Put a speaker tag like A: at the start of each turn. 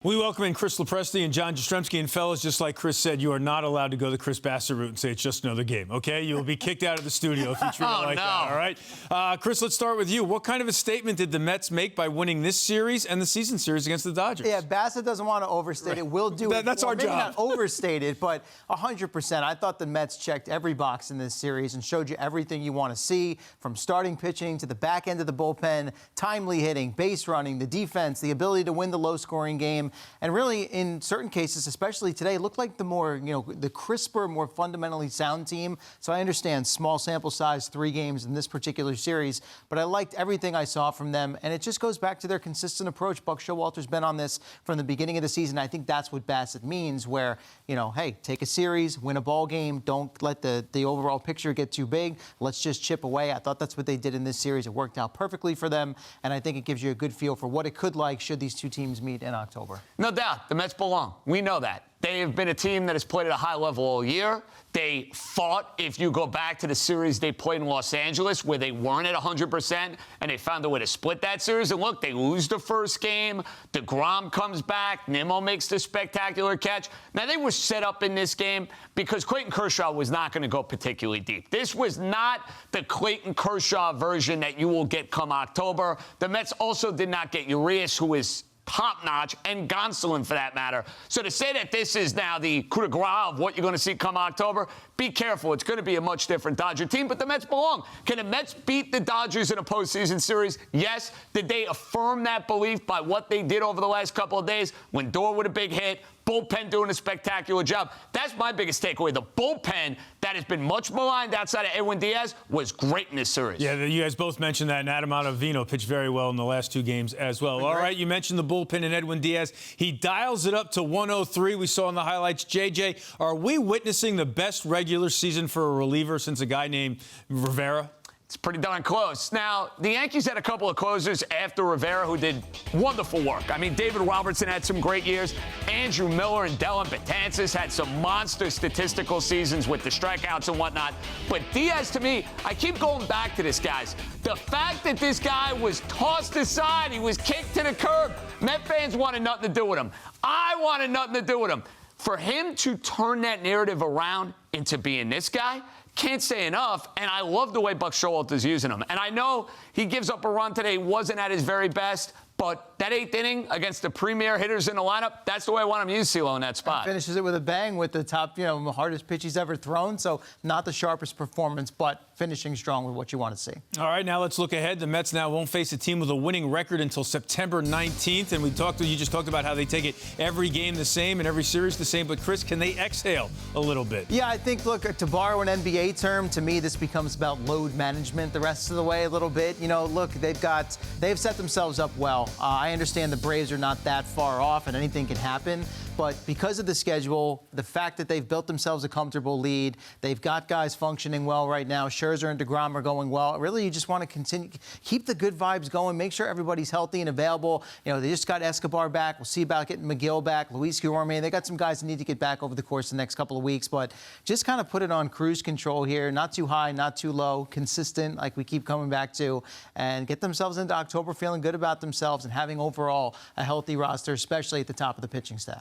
A: We welcome in Chris Lopresti and John Jastremski. And fellas, just like Chris said, you are not allowed to go the Chris Bassett route and say it's just another game, okay? You will be kicked out of the studio if you treat it like that, all right? Chris, let's start with you. What kind of a statement did the Mets make by winning this series and the season series against the Dodgers?
B: Yeah, Bassett doesn't want to overstate it. We'll do it.
A: That's our
B: maybe
A: job.
B: Not overstate it, but 100%. I thought the Mets checked every box in this series and showed you everything you want to see, from starting pitching to the back end of the bullpen, timely hitting, base running, the defense, the ability to win the low-scoring game, and really, in certain cases, especially today, looked like the more, the crisper, more fundamentally sound team. So I understand small sample size, 3 games in this particular series, but I liked everything I saw from them. And it just goes back to their consistent approach. Buck Showalter's been on this from the beginning of the season. I think that's what Bassett means, where, hey, take a series, win a ball game. Don't let the overall picture get too big. Let's just chip away. I thought that's what they did in this series. It worked out perfectly for them. And I think it gives you a good feel for what it could like should these two teams meet in October.
C: No doubt. The Mets belong. We know that. They have been a team that has played at a high level all year. They fought, if you go back to the series they played in Los Angeles, where they weren't at 100%, and they found a way to split that series. And look, they lose the first game. DeGrom comes back. Nimmo makes the spectacular catch. Now, they were set up in this game because Clayton Kershaw was not going to go particularly deep. This was not the Clayton Kershaw version that you will get come October. The Mets also did not get Urias, who is top-notch, and Gonsolin, for that matter. So to say that this is now the coup de grace of what you're going to see come October, be careful. It's going to be a much different Dodger team, but the Mets belong. Can the Mets beat the Dodgers in a postseason series? Yes. Did they affirm that belief by what they did over the last couple of days? Lindor with a big hit, bullpen doing a spectacular job. That's my biggest takeaway. The bullpen that has been much maligned outside of Edwin Diaz was great in this series.
A: Yeah, you guys both mentioned that, and Adam Ottavino pitched very well in the last 2 games as well. All right, you mentioned the bullpen and Edwin Diaz. He dials it up to 103 we saw in the highlights. JJ, are we witnessing the best regular season for a reliever since a guy named Rivera?
C: It's pretty darn close. Now, the Yankees had a couple of closers after Rivera who did wonderful work. I mean, David Robertson had some great years. Andrew Miller and Dellin Betances had some monster statistical seasons with the strikeouts and whatnot. But Diaz, to me, I keep going back to this, guys. The fact that this guy was tossed aside, he was kicked to the curb, Met fans wanted nothing to do with him. I wanted nothing to do with him. For him to turn that narrative around into being this guy, can't say enough, and I love the way Buck Showalter's using him. And I know he gives up a run today, wasn't at his very best, but that 8th inning against the premier hitters in the lineup, that's the way I want him to use CeeLo in that spot.
B: And finishes it with a bang with the top, hardest pitch he's ever thrown. So not the sharpest performance, but finishing strong with what you want to see.
A: All right, now let's look ahead. The Mets now won't face a team with a winning record until September 19th. And you just talked about how they take it every game the same and every series the same. But, Chris, can they exhale a little bit?
B: Yeah, I think, look, to borrow an NBA term, to me, this becomes about load management the rest of the way a little bit. Look, they've set themselves up well. I understand the Braves are not that far off and anything can happen. But because of the schedule, the fact that they've built themselves a comfortable lead, they've got guys functioning well right now. Scherzer and DeGrom are going well. Really, you just want to continue, keep the good vibes going, make sure everybody's healthy and available. They just got Escobar back. We'll see about getting McGill back, Luis Guillorme. They got some guys that need to get back over the course of the next couple of weeks. But just kind of put it on cruise control here. Not too high, not too low, consistent, like we keep coming back to, and get themselves into October feeling good about themselves and having overall a healthy roster, especially at the top of the pitching staff.